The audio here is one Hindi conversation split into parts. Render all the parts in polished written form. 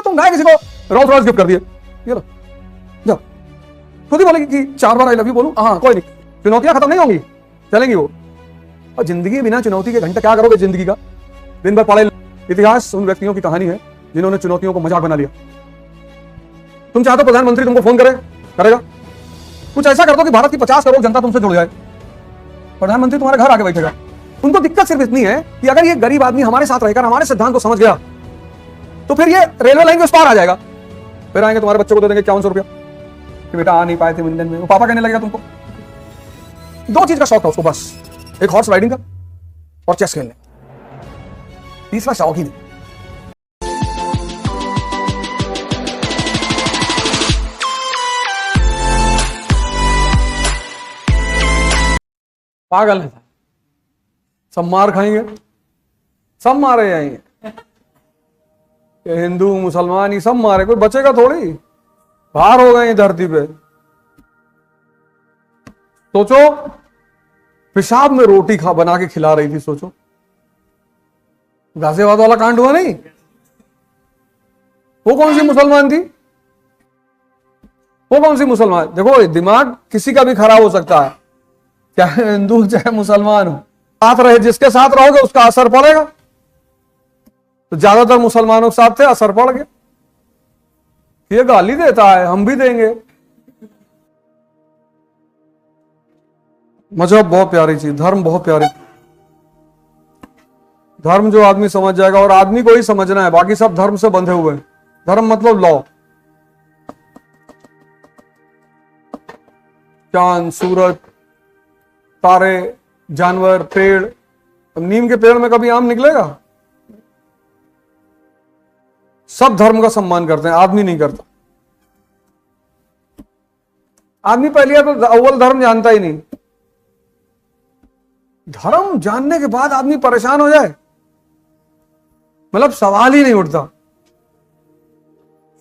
तुम गए किसी को रोल्स रॉयस गिफ्ट कर दिए, ये लो जाओ, खुद ही बोलेगी कि 4 बार आई लव यू बोलूं, हाँ कोई नहीं, चुनौतियां खत्म नहीं होंगी, चलेंगी वो। और जिंदगी बिना चुनौती के घंटा क्या करोगे जिंदगी का, दिन भर पढ़े। इतिहास उन व्यक्तियों की कहानी है जिन्होंने चुनौतियों को मजाक बना लिया। तुम चाहते हो प्रधानमंत्री तुमको फोन करे, करेगा? कुछ ऐसा कर दो कि भारत की 50 करोड़ जनता तुमसे जुड़ जाए, प्रधानमंत्री तुम्हारे घर आके बैठेगा। उनको दिक्कत सिर्फ इतनी है कि अगर ये गरीब आदमी हमारे साथ रहकर हमारे सिद्धांत को समझ गया तो फिर ये रेलवे लाइन के उस पार आ जाएगा। फिर आएंगे तुम्हारे बच्चों को दे देंगे 5100 रुपया कि बेटा आ नहीं पाए थे मिलन में, वो पापा कहने लगेगा तुमको। 2 चीज का शौक था उसको बस, एक हॉर्स राइडिंग का और चेस खेलने, तीसरा शौक ही नहीं। पागल है, सब मार खाएंगे, सब मारे जाएंगे, हिंदू मुसलमान ही सब मारे, कोई बचेगा थोड़ी, बाहर हो गए धरती पे। सोचो पेशाब में रोटी बना के खिला रही थी, सोचो गाजियाबाद वाला कांड हुआ नहीं, वो कौन सी मुसलमान थी, वो कौन सी मुसलमान? देखो दिमाग किसी का भी खराब हो सकता है, चाहे हिंदू चाहे मुसलमान हो, साथ रहे, जिसके साथ रहोगे उसका असर पड़ेगा। तो ज्यादातर मुसलमानों के साथ थे, असर पड़ गया। ये गाली देता है, हम भी देंगे। मजहब बहुत प्यारी चीज, धर्म बहुत प्यारी, धर्म जो आदमी समझ जाएगा, और आदमी को ही समझना है, बाकी सब धर्म से बंधे हुए हैं। धर्म मतलब लॉ, चांद सूरज तारे जानवर पेड़। अब नीम के पेड़ में कभी आम निकलेगा? सब धर्म का सम्मान करते हैं, आदमी नहीं करता। आदमी पहले तो अव्वल धर्म जानता ही नहीं, धर्म जानने के बाद आदमी परेशान हो जाए, मतलब सवाल ही नहीं उठता।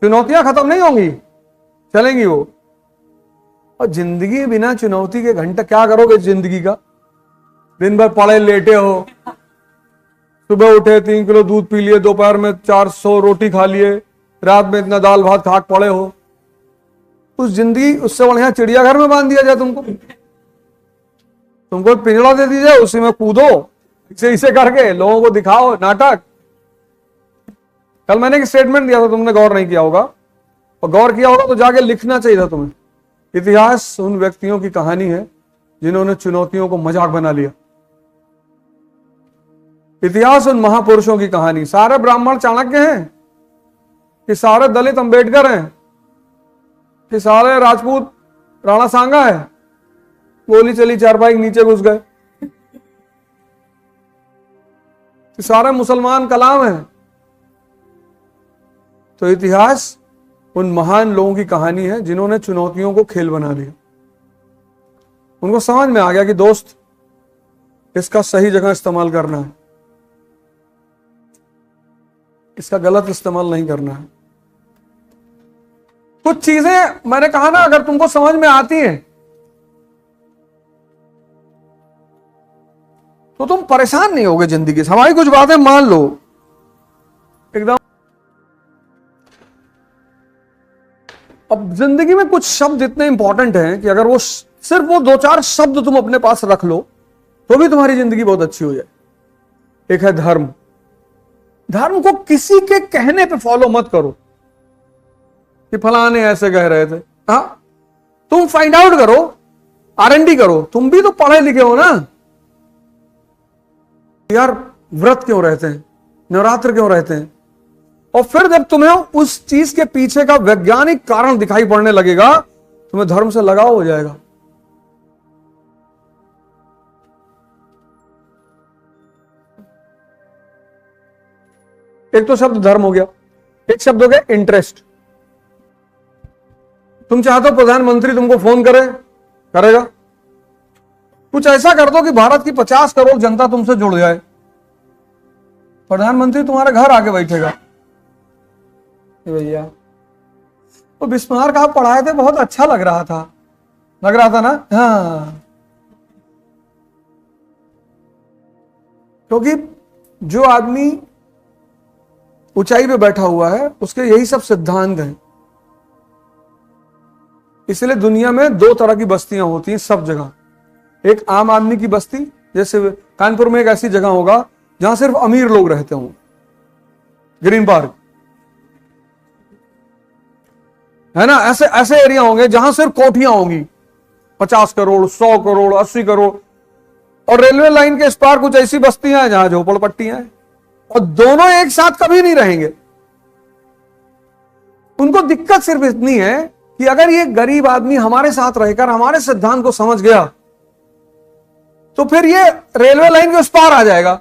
चुनौतियां खत्म नहीं होंगी, चलेंगी वो। और जिंदगी बिना चुनौती के घंटा क्या करोगे जिंदगी का, दिन भर पड़े लेटे हो, सुबह उठे 3 किलो दूध पी लिए, दोपहर में 400 रोटी खा लिए, रात में इतना दाल भात खाक पड़े हो। उस जिंदगी, उससे बढ़िया चिड़ियाघर में बांध दिया जाए तुमको पिंजड़ा दे दीजिए, उसी में कूदो, इसे करके लोगों को दिखाओ नाटक। कल मैंने एक स्टेटमेंट दिया था, तुमने गौर नहीं किया होगा, और गौर किया होगा तो जाके लिखना चाहिए था तुम्हें। इतिहास उन व्यक्तियों की कहानी है जिन्होंने चुनौतियों को मजाक बना लिया। इतिहास उन महापुरुषों की कहानी, सारे ब्राह्मण चाणक्य हैं कि सारे दलित अंबेडकर हैं कि सारे राजपूत राणा सांगा है, गोली चली चारपाई के नीचे घुस गए, कि सारे मुसलमान कलाम हैं। तो इतिहास उन महान लोगों की कहानी है जिन्होंने चुनौतियों को खेल बना दिया। उनको समझ में आ गया कि दोस्त इसका सही जगह इस्तेमाल करना है, इसका गलत इस्तेमाल नहीं करना है। कुछ चीजें मैंने कहा ना, अगर तुमको समझ में आती हैं तो तुम परेशान नहीं होगे जिंदगी से। हमारी कुछ बातें मान लो एकदम। अब जिंदगी में कुछ शब्द इतने इंपॉर्टेंट हैं कि अगर वो सिर्फ वो 2-4 शब्द तुम अपने पास रख लो तो भी तुम्हारी जिंदगी बहुत अच्छी हो जाए। एक है धर्म। धर्म को किसी के कहने पे फॉलो मत करो कि फलाने ऐसे कह रहे थे। हाँ, तुम फाइंड आउट करो, R&D करो। तुम भी तो पढ़े लिखे हो ना यार, व्रत क्यों रहते हैं, नवरात्र क्यों रहते हैं, और फिर जब तुम्हें उस चीज के पीछे का वैज्ञानिक कारण दिखाई पड़ने लगेगा, तुम्हें धर्म से लगाव हो जाएगा। एक तो शब्द धर्म हो गया, एक शब्द हो गया इंटरेस्ट। तुम चाहते हो प्रधानमंत्री तुमको फोन करे, करेगा? कुछ ऐसा कर दो कि भारत की 50 करोड़ जनता तुमसे जुड़ जाए, प्रधानमंत्री तुम्हारे घर आके बैठेगा। भैया तो बिस्मार्क आप पढ़ाए थे, बहुत अच्छा लग रहा था ना? हाँ, क्योंकि जो आदमी ऊंचाई पे बैठा हुआ है, उसके यही सब सिद्धांत हैं। इसलिए दुनिया में दो तरह की बस्तियां होती हैं सब जगह। एक आम आदमी की बस्ती, जैसे कानपुर में एक ऐसी जगह होगा जहां सिर्फ अमीर लोग रहते हों, ग्रीन पार्क है ना, ऐसे ऐसे एरिया होंगे जहां सिर्फ कोठियां होंगी, 50 करोड़, 100 करोड़, 80 करोड़। और रेलवे लाइन के इस पार कुछ ऐसी बस्तियां हैं जहां झोपड़पट्टियां हैं, और दोनों एक साथ कभी नहीं रहेंगे। उनको दिक्कत सिर्फ इतनी है कि अगर ये गरीब आदमी हमारे साथ रहकर हमारे सिद्धांत को समझ गया तो फिर ये रेलवे लाइन के उस पार आ जाएगा,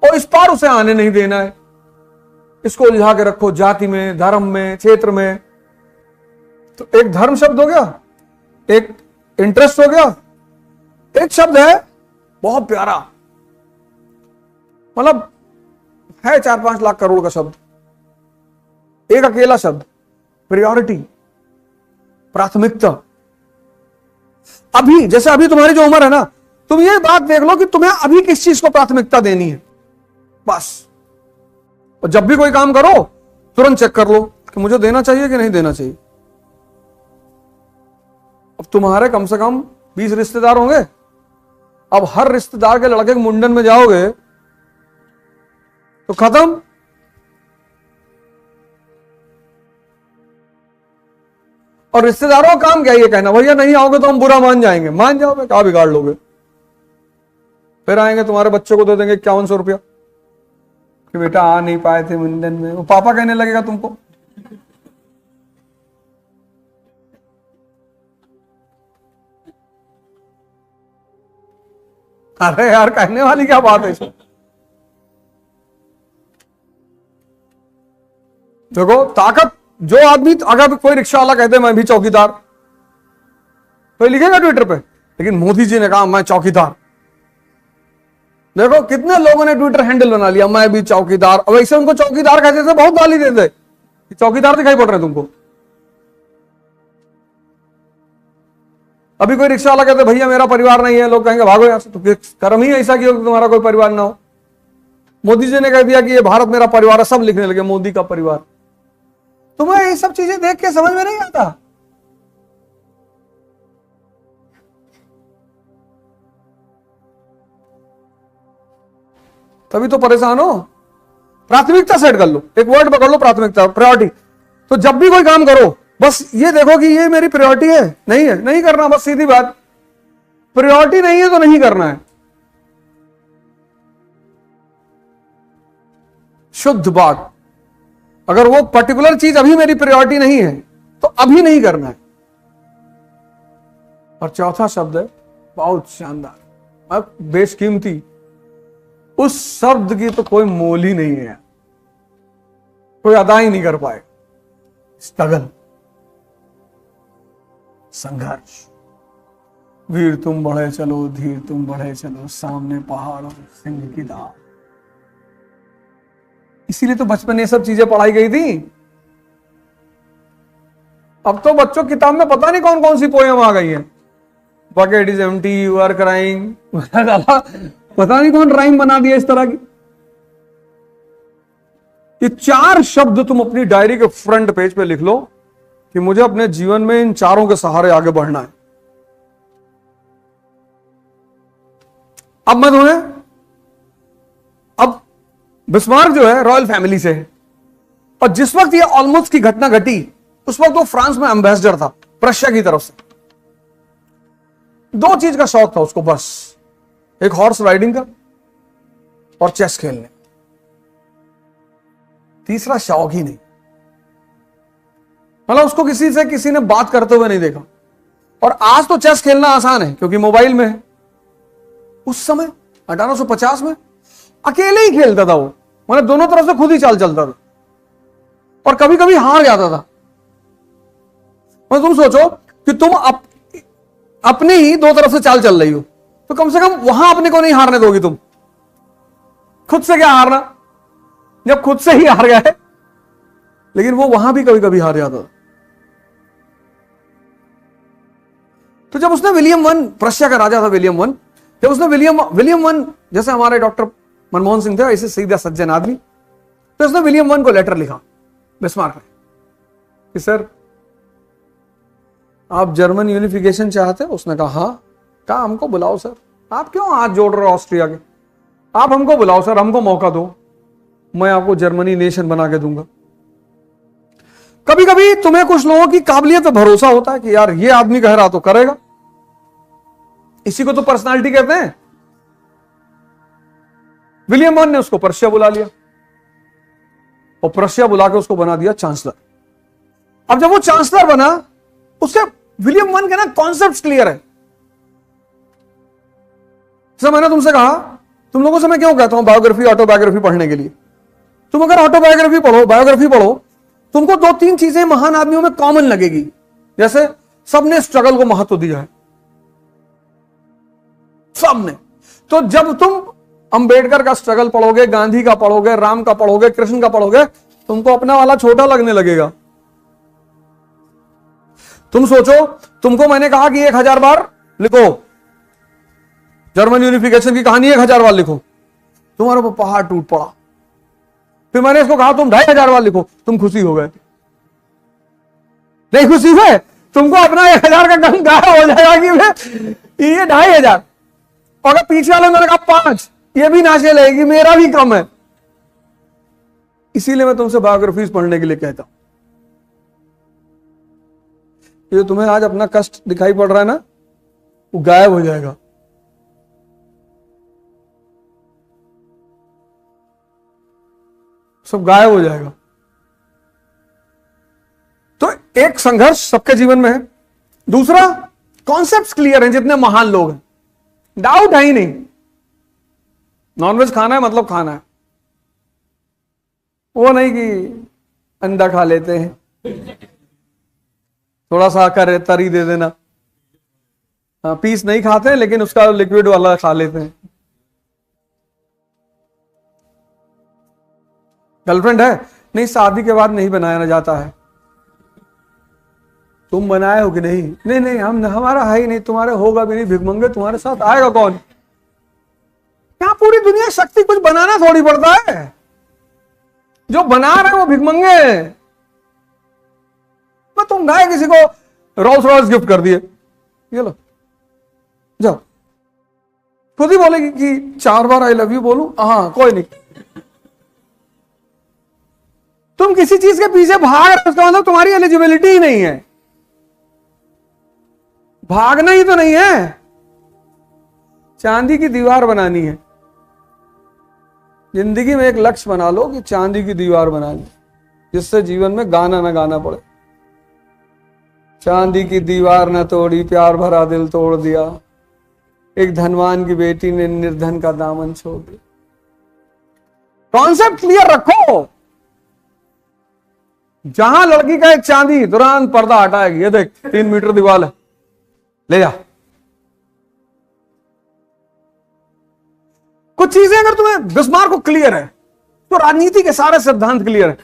और इस पार उसे आने नहीं देना है। इसको उलझा के रखो जाति में, धर्म में, क्षेत्र में। तो एक धर्म शब्द हो गया, एक इंटरेस्ट हो गया, एक शब्द है बहुत प्यारा, मतलब है 4-5 लाख करोड़ का शब्द, एक अकेला शब्द, प्रायोरिटी, प्राथमिकता। अभी जैसे अभी तुम्हारी जो उम्र है ना, तुम ये बात देख लो कि तुम्हें अभी किस चीज को प्राथमिकता देनी है, बस। और जब भी कोई काम करो तुरंत चेक कर लो कि मुझे देना चाहिए कि नहीं देना चाहिए। अब तुम्हारे कम से कम 20 रिश्तेदार होंगे, अब हर रिश्तेदार के लड़के के मुंडन में जाओगे तो खत्म। और रिश्तेदारों का काम क्या ये कहना, भैया नहीं आओगे तो हम बुरा मान जाएंगे। मान जाओगे, क्या बिगाड़ लोगे? फिर आएंगे तुम्हारे बच्चों को दे देंगे 5100 रुपया कि बेटा आ नहीं पाए थे मुंडन में, वो पापा कहने लगेगा तुमको। अरे यार, कहने वाली क्या बात है इसमें? देखो ताकत, जो आदमी, अगर कोई रिक्शा वाला कहते मैं भी चौकीदार, तो लिखेगा ट्विटर पे, लेकिन मोदी जी ने कहा मैं चौकीदार। देखो कितने लोगों ने ट्विटर हैंडल बना लिया, मैं भी चौकीदार। अब ऐसे उनको चौकीदार कहते थे, बहुत गाली देते, चौकीदार दिखाई पड़ रहे तुमको। अभी कोई रिक्शा वाला कहते भैया मेरा परिवार नहीं है, लोग कहेंगे भागो यहाँ से, तो कर्म ही ऐसा किया कि तुम्हारा कोई परिवार ना हो। मोदी जी ने कह दिया कि ये भारत मेरा परिवार है, सब लिखने लगे मोदी का परिवार। तुम्हें ये सब चीजें देख के समझ में नहीं आता। तभी तो परेशान हो। प्राथमिकता सेट कर लो, एक वर्ड पकड़ लो, प्राथमिकता, प्रायोरिटी। तो जब भी कोई काम करो बस ये देखो कि ये मेरी प्रायोरिटी है, नहीं है, नहीं करना, बस सीधी बात। प्रायोरिटी नहीं है तो नहीं करना है, शुद्ध बात। अगर वो पर्टिकुलर चीज अभी मेरी प्रायोरिटी नहीं है तो अभी नहीं करना है। और चौथा शब्द है बहुत शानदार, अब बेशकीमती, उस शब्द की तो कोई मोल ही नहीं है, कोई अदा ही नहीं कर पाए। स्ट्रगल, संघर्ष। वीर तुम बढ़े चलो, धीर तुम बढ़े चलो, सामने पहाड़ और सिंह की दाल। इसीलिए तो बचपन ये सब चीजें पढ़ाई गई थी। अब तो बच्चों किताब में पता नहीं कौन कौन सी पोएम आ गई है। Bucket is empty, you are crying, पता नहीं कौन राइम बना दिया इस तरह की। ये 4 शब्द तुम अपनी डायरी के फ्रंट पेज पे लिख लो कि मुझे अपने जीवन में इन चारों के सहारे आगे बढ़ना है। अब मैं तुम्हें, अब बिस्मार्क जो है रॉयल फैमिली से है, और जिस वक्त ये ऑलमोस्ट की घटना घटी उस वक्त वो फ्रांस में एम्बेसडर था प्रशिया की तरफ से। 2 चीज का शौक था उसको बस, एक हॉर्स राइडिंग का और चेस खेलने, तीसरा शौक ही नहीं। मतलब उसको किसी ने बात करते हुए नहीं देखा। और आज तो चेस खेलना आसान है क्योंकि मोबाइल में है। उस समय 1850 में अकेले ही खेलता था वो, मतलब दोनों तरफ से खुद ही चाल चलता था, और कभी कभी हार जाता था। मतलब तुम सोचो कि तुम अपने ही 2 तरफ से चाल चल रही हो, तो कम से कम वहां अपने को नहीं हारने दोगी तुम। खुद से क्या हारना, जब खुद से ही हार गए। लेकिन वो वहां भी कभी कभी हार जाता था। तो जब उसने विलियम वन, प्रशिया का राजा था विलियम वन, जब उसने विलियम वन, जैसे हमारे डॉक्टर मनमोहन सिंह थे ऐसे सीधा सज्जन आदमी, फिर उसने विलियम वन को लेटर लिखा बिस्मार्क ने कि सर आप जर्मन यूनिफिकेशन चाहते हो? उसने कहा हाँ। कहा हमको बुलाओ सर, आप क्यों हाथ जोड़ रहे हो ऑस्ट्रिया के, आप हमको बुलाओ सर, हमको मौका दो, मैं आपको जर्मनी नेशन बना के दूंगा। कभी कभी तुम्हें कुछ लोगों की काबिलियत पे भरोसा होता है कि यार ये आदमी कह रहा तो करेगा, इसी को तो पर्सनालिटी कहते हैं। विलियम वन ने उसको पर्शिया बुला लिया और पर्शिया बुला के उसको बना दिया चांसलर। अब जब वो चांसलर बना, उसके विलियम वन के ना कॉन्सेप्ट्स क्लियर है। जैसे मैंने तुमसे कहा, तुम लोगों से मैं क्यों कहता हूं बायोग्राफी ऑटोबायोग्राफी पढ़ने के लिए? तुम अगर ऑटोबायोग्राफी पढ़ो, बायोग्राफी पढ़ो, तुमको 2-3 चीजें महान आदमियों में कॉमन लगेगी। जैसे सबने स्ट्रगल को महत्व दिया है, सबने। तो जब तुम अंबेडकर का स्ट्रगल पढ़ोगे, गांधी का पढ़ोगे, राम का पढ़ोगे, कृष्ण का पढ़ोगे, तुमको अपना वाला छोटा लगने लगेगा। तुम सोचो, तुमको मैंने कहा कि 1000 बार लिखो जर्मन यूनिफिकेशन की कहानी, 1000 बार लिखो, तुम्हारे ऊपर पहाड़ टूट पड़ा। फिर मैंने इसको कहा तुम 2500 बार लिखो, तुम खुशी हो गए। नहीं खुशी हुए, तुमको अपना 1000 का गम गायब हो जाएगा कि ये 2500। और अगर पीछे वाले मैंने कहा 5, ये भी नाचे लगेगी, मेरा भी कम है। इसीलिए मैं तुमसे बायोग्राफीज पढ़ने के लिए कहता हूं। ये तुम्हें आज अपना कष्ट दिखाई पड़ रहा है ना, वो गायब हो जाएगा। सब गायब हो जाएगा। तो एक संघर्ष सबके जीवन में है। दूसरा, कॉन्सेप्ट्स क्लियर हैं जितने महान लोग हैं, डाउट है ही नहीं। नॉनवेज खाना है मतलब खाना है, वो नहीं कि अंडा खा लेते हैं, थोड़ा सा तरी दे देना। हाँ, पीस नहीं खाते हैं लेकिन उसका लिक्विड वाला खा लेते हैं। गर्लफ्रेंड है? नहीं, शादी के बाद नहीं बनाया जाता है। तुम बनाए हो कि नहीं? नहीं नहीं, हम हमारा है ही नहीं, तुम्हारे होगा भी नहीं, भिखमंगे तुम्हारे साथ आएगा कौन? यहां पूरी दुनिया शक्ति, कुछ बनाना थोड़ी पड़ता है। जो बना रहे वो भिखमंगे हैं। मैं तुम गाय किसी को रोल्स रॉयस गिफ्ट कर दिए, ये लो जाओ, खुद ही बोलेगी कि 4 बार आई लव यू बोलूं? हाँ, कोई नहीं। तुम किसी चीज के पीछे भाग रहे हो, उसका मतलब तुम्हारी एलिजिबिलिटी ही नहीं है। भागना ही तो नहीं है, चांदी की दीवार बनानी है। जिंदगी में एक लक्ष्य बना लो कि चांदी की दीवार बनानी, जिससे जीवन में गाना ना गाना पड़े। चांदी की दीवार न तोड़ी, प्यार भरा दिल तोड़ दिया, एक धनवान की बेटी ने निर्धन का दामन छोड़ दिया। कॉन्सेप्ट क्लियर रखो। जहां लड़की का एक चांदी, तुरंत पर्दा हटाएगी। ये देख 3 मीटर दीवार है, ले जा। कुछ चीजें अगर तुम्हें बिस्मार्क को क्लियर है, तो राजनीति के सारे सिद्धांत क्लियर है।